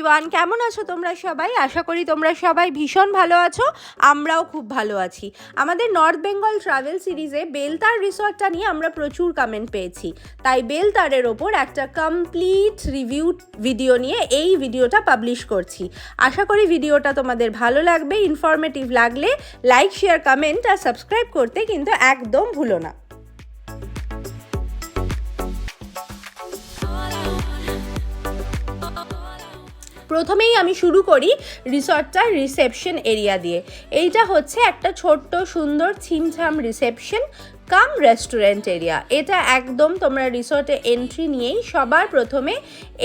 Everyone, কেমন আছো তোমরা সবাই? আশা করি তোমরা সবাই ভীষণ ভালো আছো। আমরাও খুব ভালো আছি। আমাদের নর্থ বেঙ্গল ট্রাভেল সিরিজে বেলতার রিসর্টটা নিয়ে আমরা প্রচুর কমেন্ট পেয়েছি, তাই বেলতারের ওপর একটা কমপ্লিট রিভিউ ভিডিও নিয়ে এই ভিডিওটা পাবলিশ করছি। আশা করি ভিডিওটা তোমাদের ভালো লাগবে। ইনফরমেটিভ লাগলে লাইক, শেয়ার, কমেন্ট আর সাবস্ক্রাইব করতে কিন্তু একদম ভুলো না। প্রথমেই আমি শুরু করি রিসর্টটার রিসেপশন এরিয়া দিয়ে। এইটা হচ্ছে একটা ছোট্ট সুন্দর ছিমছাম রিসেপশন কাম রেস্টুরেন্ট এরিয়া। এটা একদম তোমরা রিসর্টে এন্ট্রি নিয়েই সবার প্রথমে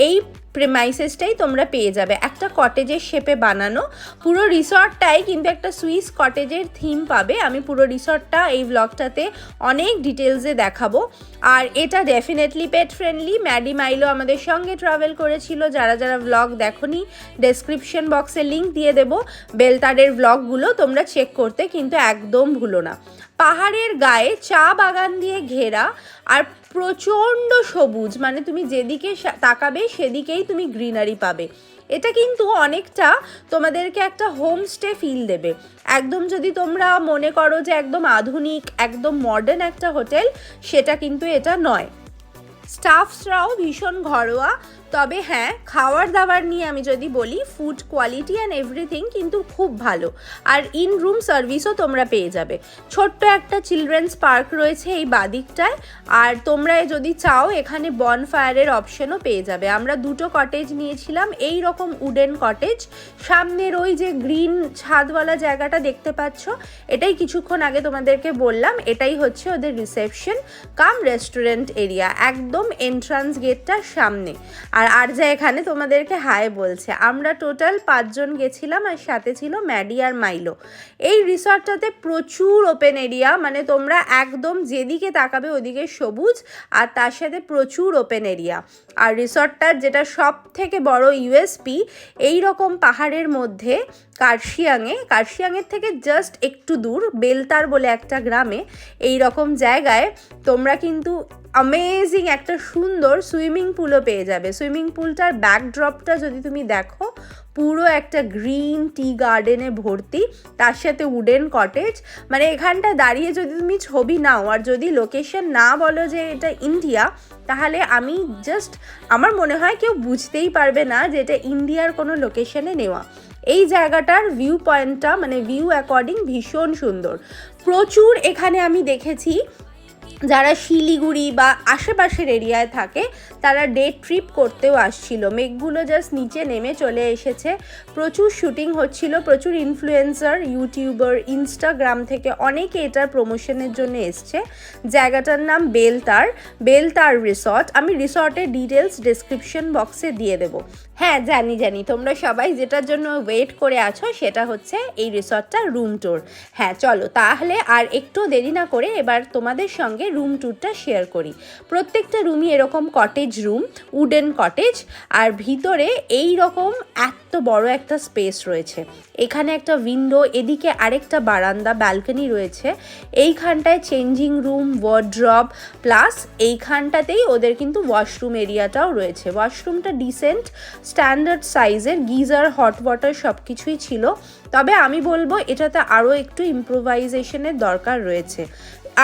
এই প্রেমাইসেসটাই তোমরা পেয়ে যাবে। একটা কটেজের শেপে বানানো পুরো রিসর্টটাই কিন্তু একটা সুইস কটেজের থিম পাবে। আমি পুরো রিসর্টটা এই ব্লগটাতে অনেক ডিটেলসে দেখাবো। আর এটা ডেফিনেটলি পেট ফ্রেন্ডলি। ম্যাডি মাইলো আমাদের সঙ্গে ট্রাভেল করেছিল। যারা যারা ব্লগ দেখোনি, ডেসক্রিপশন বক্সে লিঙ্ক দিয়ে দেবো। বেলতারের ব্লগগুলো তোমরা চেক করতে কিন্তু একদম ভুলো না। পাহাড়ের গায়ে চা বাগান দিয়ে ঘেরা আর প্রচণ্ড সবুজ, মানে তুমি যেদিকে তাকাবে সেদিকেই তুমি গ্রিনারি পাবে। এটা কিন্তু অনেকটা তোমাদেরকে একটা হোমস্টে ফিল দেবে। একদম যদি তোমরা মনে করো যে একদম আধুনিক একদম মডার্ন একটা হোটেল, সেটা কিন্তু এটা নয়। স্টাফসরাও ভীষণ ঘরোয়া। তবে হ্যাঁ, খাবার দাবার নিয়ে আমি যদি বলি, ফুড কোয়ালিটি অ্যান্ড এভরিথিং কিন্তু খুব ভালো। আর ইন রুম সার্ভিসও তোমরা পেয়ে যাবে। ছোট্ট একটা চিলড্রেন্স পার্ক রয়েছে এই বাদিকটায়। আর তোমরা যদি চাও এখানে বনফায়ারের অপশনও পেয়ে যাবে। আমরা দুটো কটেজ নিয়েছিলাম, এই রকম উডেন কটেজ। সামনের ওই যে গ্রিন ছাদওয়ালা জায়গাটা দেখতে পাচ্ছ, এটাই কিছুক্ষণ আগে তোমাদেরকে বললাম, এটাই হচ্ছে ওদের রিসেপশন কাম রেস্টুরেন্ট এরিয়া, একদম এন্ট্রান্স গেটটার সামনে। আর যা এখানে তোমাদেরকে হাই বলছে। আমরা টোটাল 5 জন গেছিলাম, আর সাথে ছিল ম্যাডি আর মাইলো। এই রিসর্টটাতে প্রচুর ওপেন এরিয়া, মানে তোমরা একদম যেদিকে তাকাবে ওদিকে সবুজ, আর তার সাথে প্রচুর ওপেন এরিয়া। আর রিসর্টটার যেটা সব থেকে বড় ইউএসপি, এই রকম পাহাড়ের মধ্যে কার্শিয়াংয়ের থেকে জাস্ট একটু দূর বেলতার বলে একটা গ্রামে, এই রকম জায়গায় তোমরা কিন্তু অ্যামেজিং একটা সুন্দর সুইমিং পুলও পেয়ে যাবে। সুইমিং পুলটার ব্যাকড্রপটা যদি তুমি দেখো, পুরো একটা গ্রিন টি গার্ডেনে ভর্তি, তার সাথে উডেন কটেজ। মানে এখানটা দাঁড়িয়ে যদি তুমি ছবি নাও, আর যদি লোকেশন না বলো যে এটা ইন্ডিয়া, তাহলে আমার মনে হয় কেউ বুঝতেই পারবে না যে এটা ইন্ডিয়ার কোনো লোকেশনে নেওয়া। এই জায়গাটার ভিউ পয়েন্টটা, মানে ভিউ অ্যাকর্ডিং ভীষণ সুন্দর। প্রচুর এখানে আমি দেখেছি যারা শিলিগুড়ি বা আশেপাশের এরিয়ায় থাকে, তারা ডে ট্রিপ করতেও আসছিল। মেঘগুলো জাস্ট নিচে নেমে চলে এসেছে। প্রচুর শুটিং হচ্ছিল, প্রচুর ইনফ্লুয়েন্সার, ইউটিউবার, ইনস্টাগ্রাম থেকে অনেকে এটার প্রমোশনের জন্য এসছে। জায়গাটার নাম বেলতার রিসর্ট। আমি রিসর্টের ডিটেলস ডেসক্রিপশন বক্সে দিয়ে দেবো। হ্যাঁ, জানি তোমরা সবাই যেটার জন্য ওয়েট করে আছো, সেটা হচ্ছে এই রিসর্টটার রুম ট্যুর। হ্যাঁ চলো তাহলে আর একটু দেরি না করে এবার তোমাদের সঙ্গে রুম ট্যুরটা শেয়ার করি। প্রত্যেকটা রুমই এরকম কটেজ রুম, উডেন কটেজ, আর ভিতরে এই রকম এত বড় একটা স্পেস রয়েছে। এখানে একটা উইন্ডো, এদিকে আরেকটা বারান্দা, ব্যালকনি রয়েছে। এইখানটায় চেঞ্জিং রুম, ওয়ার্ড্রব, প্লাস এইখানটাতেই ওদের কিন্তু ওয়াশরুম এরিয়াটাও রয়েছে। ওয়াশরুমটা ডিসেন্ট স্ট্যান্ডার্ড সাইজের, গিজার, হট ওয়াটার সব কিছুই ছিল। তবে আমি বলবো এটাতে আরও একটু ইম্প্রোভাইজেশনের দরকার রয়েছে,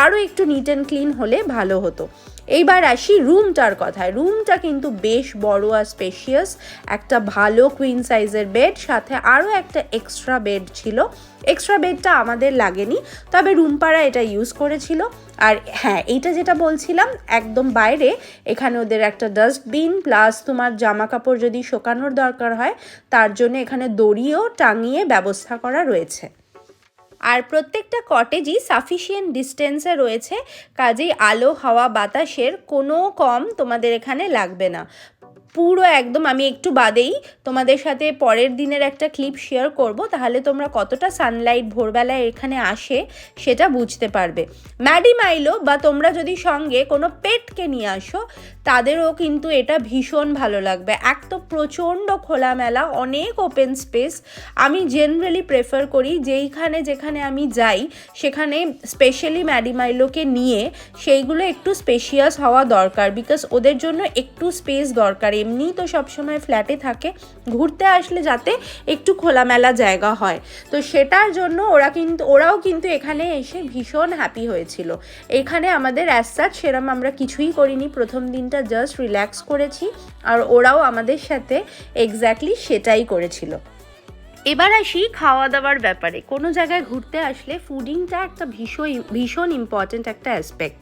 আরও একটু নিট অ্যান্ড ক্লিন হলে ভালো হতো। এইবার আসি রুমটার কথায়। রুমটা কিন্তু বেশ বড় আর স্পেশিয়াস। একটা ভালো কুইন সাইজের বেড, সাথে আরও একটা এক্সট্রা বেড ছিল। এক্সট্রা বেডটা আমাদের লাগেনি, তবে রুমপাড়া এটা ইউজ করেছিল। আর হ্যাঁ, এইটা যেটা বলছিলাম, একদম বাইরে এখানে ওদের একটা ডাস্টবিন, প্লাস তোমার জামা কাপড় যদি শুকানোর দরকার হয়, তার জন্য এখানে দড়িও টাঙিয়ে ব্যবস্থা করা রয়েছে। আর প্রত্যেকটা কটেজই সাফিসিয়েন্ট ডিস্টেন্সে রয়েছে, কাজেই আলো, হাওয়া, বাতাসের কোনো কম তোমাদের এখানে লাগবে না। পুরো একদম, আমি একটু বাদেই তোমাদের সাথে পরের দিনের একটা ক্লিপ শেয়ার করব, তাহলে তোমরা কতটা সানলাইট ভোরবেলায় এখানে আসে সেটা বুঝতে পারবে। ম্যাডি মাইলো বা তোমরা যদি সঙ্গে কোনো পেটকে নিয়ে আসো, তাদেরও কিন্তু এটা ভীষণ ভালো লাগবে। এক তো প্রচণ্ড খোলামেলা, অনেক ওপেন স্পেস। আমি জেনারেলি প্রেফার করি যেখানে আমি যাই, সেখানে স্পেশালি ম্যাডি মাইলোকে নিয়ে সেইগুলো একটু স্পেশিয়াস হওয়া দরকার, বিকজ ওদের জন্য একটু স্পেস দরকার। এমনিই তো সবসময় ফ্ল্যাটে থাকে, ঘুরতে আসলে যাতে একটু খোলামেলা জায়গা হয়। তো সেটার জন্য ওরাও কিন্তু এখানে এসে ভীষণ হ্যাপি হয়েছিল। এখানে আমাদের অ্যাজ সাচ সেরম আমরা কিছুই করিনি, প্রথম দিনটা জাস্ট রিল্যাক্স করেছি, আর ওরাও আমাদের সাথে এক্স্যাক্টলি সেটাই করেছিল। এবার আসি খাওয়া দাওয়ার ব্যাপারে। কোনো জায়গায় ঘুরতে আসলে ফুডিংটা একটা ভীষণ ইম্পর্ট্যান্ট একটা অ্যাসপেক্ট।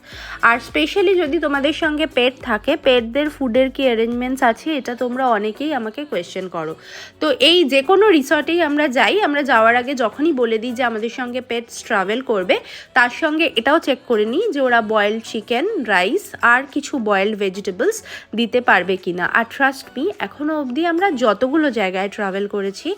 আর স্পেশালি যদি তোমাদের সঙ্গে পেট থাকে, পেটদের ফুডের কি অ্যারেঞ্জমেন্টস আছে এটা তোমরা অনেকেই আমাকে কোয়েশ্চেন করো। তো এই যে কোনো রিসর্টেই আমরা যাই, আমরা যাওয়ার আগে যখনই বলে দিই যে আমাদের সঙ্গে পেটস ট্রাভেল করবে, তার সঙ্গে এটাও চেক করে নিই যে ওরা বয়েলড চিকেন, রাইস আর কিছু বয়েলড ভেজিটেবলস দিতে পারবে কিনা। আর ট্রাস্ট মি, এখনও অবধি আমরা যতগুলো জায়গায় ট্রাভেল করেছি,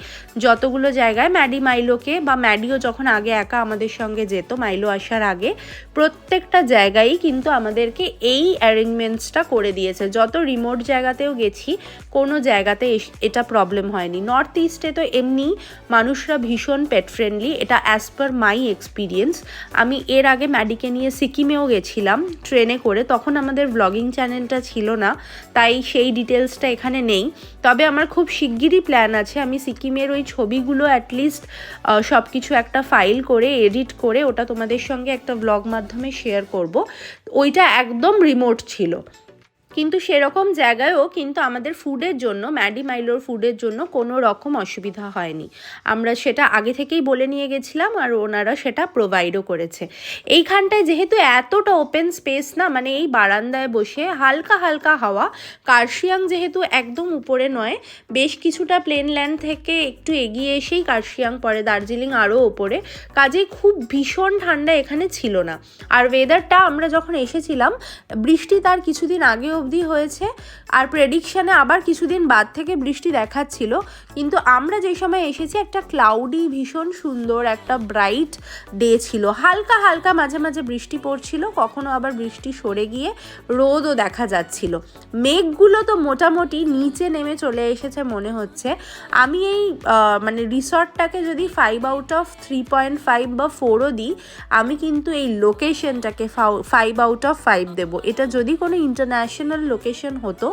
যতগুলো জায়গায় ম্যাডি মাইলোকে বা ম্যাডিও যখন আগে একা আমাদের সঙ্গে যেত মাইলো আসার আগে, প্রত্যেকটা জায়গায়ই কিন্তু আমাদেরকে এই অ্যারেঞ্জমেন্টসটা করে দিয়েছে। যত রিমোট জায়গাতেও গেছি কোনো জায়গাতে এটা প্রবলেম হয়নি। নর্থ ইস্টে তো এমনি মানুষরা ভীষণ পেট ফ্রেন্ডলি, এটা অ্যাজ পার মাই এক্সপিরিয়েন্স। আমি এর আগে ম্যাডিকে নিয়ে সিকিমেও গেছিলাম ট্রেনে করে, তখন আমাদের ব্লগিং চ্যানেলটা ছিল না, তাই সেই ডিটেলসটা এখানে নেই। তবে আমার খুব শিগগিরই প্ল্যান আছে, আমি সিকিমের ওই ছবিগুলো অ্যাটলিস্ট সব কিছু একটা ফাইল করে এডিট করে ওটা তোমাদের সঙ্গে একটা ব্লগ মাধ্যমে শেয়ার করব। ওইটা একদম রিমোট ছিল, কিন্তু সেরকম জায়গায়ও কিন্তু আমাদের ফুডের জন্য, ম্যাডি মাইলোর ফুডের জন্য কোনো রকম অসুবিধা হয়নি। আমরা সেটা আগে থেকেই বলে নিয়ে গেছিলাম আর ওনারা সেটা প্রোভাইডও করেছে। এইখানটায় যেহেতু এতটা ওপেন স্পেস না, মানে এই বারান্দায় বসে হালকা হালকা হাওয়া, কার্শিয়াং যেহেতু একদম উপরে নয়, বেশ কিছুটা প্লেন ল্যান্ড থেকে একটু এগিয়ে এসেই কার্শিয়াং পড়ে, দার্জিলিং আরও ওপরে, কাজেই খুব ভীষণ ঠান্ডা এখানে ছিল না। আর ওয়েদারটা আমরা যখন এসেছিলাম, বৃষ্টি তার কিছুদিন আগে অবধি হয়েছে, আর প্রেডিকশানে আবার কিছুদিন বাদ থেকে বৃষ্টি দেখাচ্ছিল, কিন্তু আমরা যে সময় এসেছি একটা ক্লাউডি ভীষণ সুন্দর একটা ব্রাইট ডে ছিল। হালকা হালকা মাঝে মাঝে বৃষ্টি পড়ছিল, কখনো আবার বৃষ্টি সরে গিয়ে রোদও দেখা যাচ্ছিল। মেঘগুলো তো মোটামুটি নিচে নেমে চলে এসেছে মনে হচ্ছে। আমি এই মানে রিসর্টটাকে যদি 5 আউট অফ 3.5 বা 4ও দিই, আমি কিন্তু এই লোকেশনটাকে 5 আউট অফ 5 দেবো। এটা যদি কোনো ইন্টারন্যাশনাল লোকেশন হতো,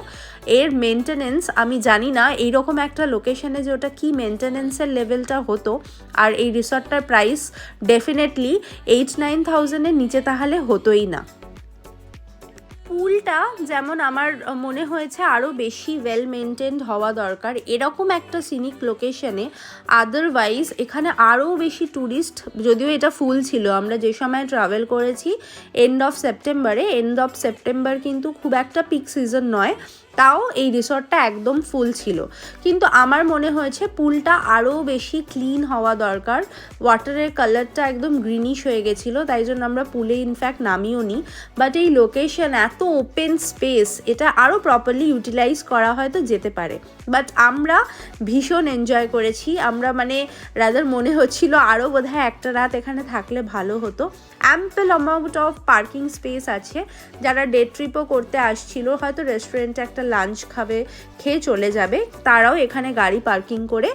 এর মেনটেনেন্স আমি জানি না এইরকম একটা লোকেশনে যে ওটা কি মেনটেনেন্সের লেভেলটা হতো। আর এই রিসর্টটার প্রাইস ডেফিনেটলি 8-9,000-এর নিচে তাহলে হতোই না। পুলটা যেমন আমার মনে হয়েছে আরও বেশি ওয়েল মেনটেন্ড হওয়া দরকার এরকম একটা সিনিক লোকেশনে। আদারওয়াইজ এখানে আরও বেশি ট্যুরিস্ট, যদিও এটা ফুল ছিল, আমরা যে সময় ট্রাভেল করেছি এন্ড অফ সেপ্টেম্বর কিন্তু খুব একটা পিক সিজন নয়, তাও এই রিসর্টটা একদম ফুল ছিল। কিন্তু আমার মনে হয়েছে পুলটা আরও বেশি ক্লিন হওয়া দরকার। ওয়াটারের কালারটা একদম গ্রিনিশ হয়ে গেছিলো, তাই জন্য আমরা পুলে ইনফ্যাক্ট নামিও নি। বাট এই লোকেশন এত ওপেন স্পেস, এটা আরও প্রপারলি ইউটিলাইজ করা হয়তো যেতে পারে। বাট আমরা ভীষণ এনজয় করেছি। আমরা মানে রাদার মনে হচ্ছিল আরও বোধহয় একটা রাত এখানে থাকলে ভালো হতো। Ample amount of parking space আছে। যারা ডে ট্রিপও করতে আসছিল, হয়তো রেস্টুরেন্টে একটা লাঞ্চ খেয়ে চলে যাবে, তারাও এখানে গাড়ি পার্কিং করে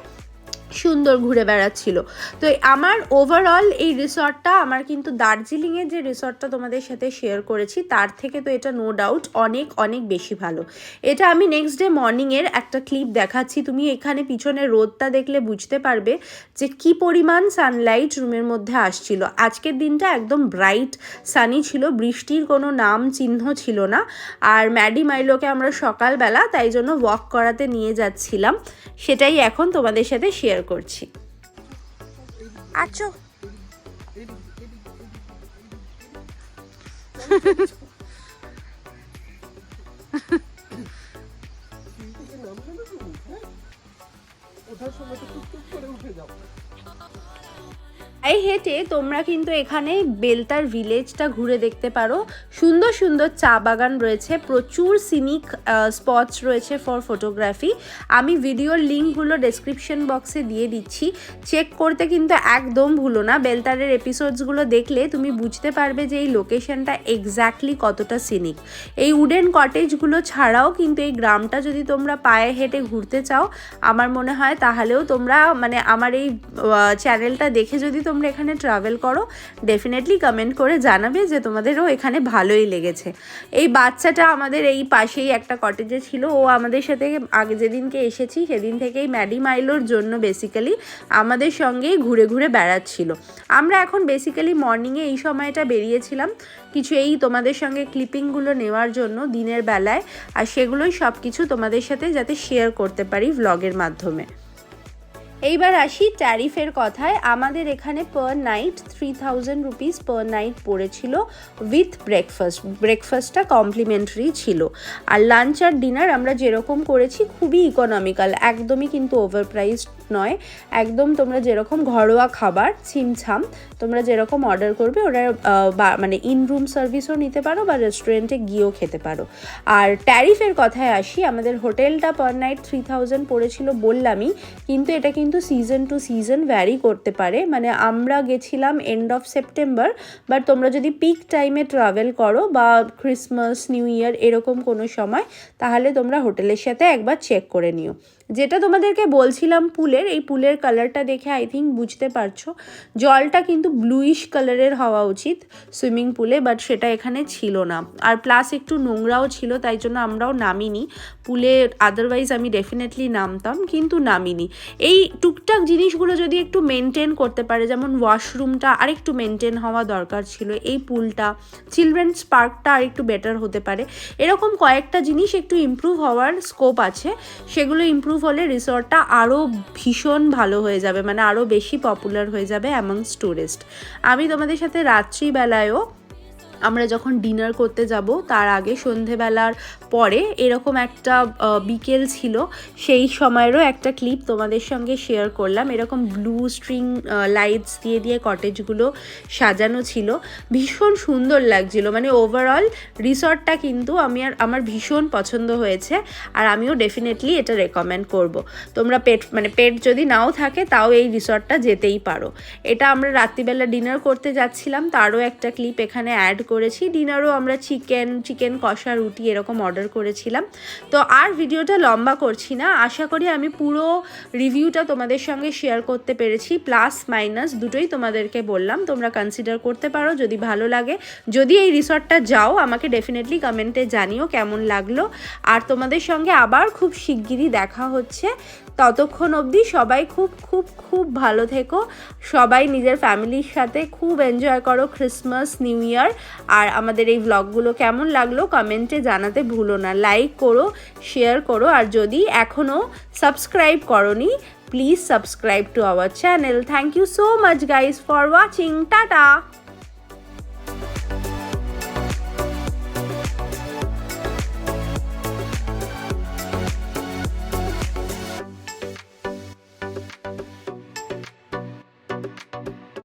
সুন্দর ঘুরে বেড়াচ্ছিল। তো আমার ওভারঅল এই রিসর্টটা, আমার কিন্তু দার্জিলিংয়ের যে রিসর্টটা তোমাদের সাথে শেয়ার করেছি তার থেকে তো এটা নো ডাউট অনেক অনেক বেশি ভালো। এটা আমি নেক্সট ডে মর্নিংয়ের একটা ক্লিপ দেখাচ্ছি, তুমি এখানে পিছনে রোদটা দেখলে বুঝতে পারবে যে কি পরিমাণ সানলাইট রুমের মধ্যে আসছিল। আজকের দিনটা একদম ব্রাইট সানি ছিল, বৃষ্টির কোনো নাম চিহ্ন ছিল না। আর ম্যাডি মাইলোকে আমরা সকালবেলা তাই জন্য ওয়াক করাতে নিয়ে যাচ্ছিলাম, সেটাই এখন তোমাদের সাথে শেয়ার করছি। আচ্ছা ওঠার সময় তো টুকটুক করে উঠে যাও। পায়ে হেঁটে তোমরা কিন্তু এখানে বেলতার ভিলেজটা ঘুরে দেখতে পারো। সুন্দর সুন্দর চা বাগান রয়েছে, প্রচুর সিনিক স্পটস রয়েছে ফর ফটোগ্রাফি। আমি ভিডিওর লিঙ্কগুলো ডেসক্রিপশন বক্সে দিয়ে দিচ্ছি, চেক করতে কিন্তু একদম ভুলো না। বেলতারের এপিসোডসগুলো দেখলে তুমি বুঝতে পারবে যে এই লোকেশনটা এক্স্যাক্টলি কতটা সিনিক। এই উডেন কটেজগুলো ছাড়াও কিন্তু এই গ্রামটা যদি তোমরা পায়ে হেঁটে ঘুরতে চাও, আমার মনে হয় তাহলেও তোমরা মানে আমার এই চ্যানেলটা দেখে যদি তোমরা তোমরা এখানে ট্রাভেল করো ডেফিনেটলি কমেন্ট করে জানাবে যে তোমাদেরও এখানে ভালোই লেগেছে। এই বাচ্চাটা আমাদের এই পাশেই একটা কটেজে ছিল, ও আমাদের সাথে আগে যেদিনকে এসেছি সেদিন থেকেই ম্যাডি মাইলোর জন্য বেসিক্যালি আমাদের সঙ্গেই ঘুরে ঘুরে বেড়াচ্ছিল। আমরা এখন বেসিক্যালি মর্নিংয়ে এই সময়টা বেরিয়েছিলাম কিছু এই তোমাদের সঙ্গে ক্লিপিংগুলো নেওয়ার জন্য দিনের বেলায়, আর সেগুলোই সব কিছু তোমাদের সাথে যাতে শেয়ার করতে পারি ব্লগের মাধ্যমে। এইবার আসি ট্যারিফের কথায়। আমাদের এখানে per night 3000 rupees per night পড়েছিল উইথ ব্রেকফাস্টটা কমপ্লিমেন্টারি ছিল। আর লাঞ্চ আর ডিনার আমরা যেরকম করেছি খুবই ইকোনমিক্যাল, একদমই কিন্তু ওভারপ্রাইসড নয়, একদম তোমরা যেরকম ঘরোয়া খাবার ছিমছাম তোমরা যেরকম অর্ডার করবে ওরা মানে ইন রুম সার্ভিসও নিতে পারো বা রেস্টুরেন্টে গিয়েও খেতে পারো। আর ট্যারিফের কথায় আসি, আমাদের হোটেলটা পার নাইট 3000 পড়েছিল বললামই, কিন্তু এটা কিন্তু সিজন টু সিজন ভ্যারি করতে পারে। মানে আমরা গেছিলাম এন্ড অফ সেপ্টেম্বর, বাট তোমরা যদি পিক টাইমে ট্রাভেল করো বা ক্রিসমাস নিউ ইয়ার এরকম কোনো সময়, তাহলে তোমরা হোটেলের সাথে একবার চেক করে নিও। যেটা তোমাদেরকে বলছিলাম পুলের, এই পুলের কালারটা দেখে আই থিঙ্ক বুঝতে পারছো জলটা কিন্তু ব্লুইশ কালারের হওয়া উচিত সুইমিং পুলে, বাট সেটা এখানে ছিল না। আর প্লাস একটু নোংরাও ছিল, তাই জন্য আমরাও নামিনি পুলে, আদারওয়াইজ আমি ডেফিনেটলি নামতাম, কিন্তু নামিনি। এই টুকটাক জিনিসগুলো যদি একটু মেনটেন করতে পারে, যেমন ওয়াশরুমটা আরেকটু মেনটেন হওয়া দরকার ছিল, এই পুলটা, চিলড্রেন্স পার্কটা আরেকটু বেটার হতে পারে, এরকম কয়েকটা জিনিস একটু ইমপ্রুভ হওয়ার স্কোপ আছে। সেগুলো ইমপ্রুভ হলে রিসর্টটা আরও ভীষণ ভালো হয়ে যাবে, মানে আরও বেশি পপুলার হয়ে যাবে অ্যামংস টুরিস্ট। আমি তোমাদের সাথে রাত্রিবেলায়ও আমরা যখন ডিনার করতে যাব তার আগে সন্ধেবেলার পরে এরকম একটা বিকেল ছিল, সেই সময়েরও একটা ক্লিপ তোমাদের সঙ্গে শেয়ার করলাম। এরকম ব্লু স্ট্রিং লাইটস দিয়ে দিয়ে কটেজগুলো সাজানো ছিল, ভীষণ সুন্দর লাগছিল। মানে ওভারঅল রিসর্টটা কিন্তু আমার ভীষণ পছন্দ হয়েছে, আর আমিও ডেফিনেটলি এটা রেকমেন্ড করব। তোমরা পেট যদি নাও থাকে তাও এই রিসর্টটা যেতেই পারো। এটা আমরা রাত্রিবেলা ডিনার করতে যাচ্ছিলাম, তারও একটা ক্লিপ এখানে অ্যাড করেছি। ডিনারও আমরা চিকেন কষা রুটি এরকম অর্ডার করেছিলাম। তো আর ভিডিওটা লম্বা করছি না, আশা করি আমি পুরো রিভিউটা তোমাদের সঙ্গে শেয়ার করতে পেরেছি, প্লাস মাইনাস দুটোই তোমাদেরকে বললাম। তোমরা কনসিডার করতে পারো যদি ভালো লাগে। যদি এই রিসর্টটা যাও আমাকে ডেফিনেটলি কমেন্টে জানিও কেমন লাগলো। আর তোমাদের সঙ্গে আবার খুব শিগগিরই দেখা হচ্ছে। ততক্ষণ অবধি সবাই খুব খুব খুব ভালো থেকো, সবাই নিজের ফ্যামিলির সাথে খুব এনজয় করো ক্রিসমাস নিউ ইয়ার। আর আমাদের এই ব্লগগুলো কেমন লাগলো কমেন্টে জানাতে ভুলো না, লাইক করো, শেয়ার করো, আর যদি এখনও সাবস্ক্রাইব করোনি please subscribe to our channel. Thank you so much guys for watching, tata.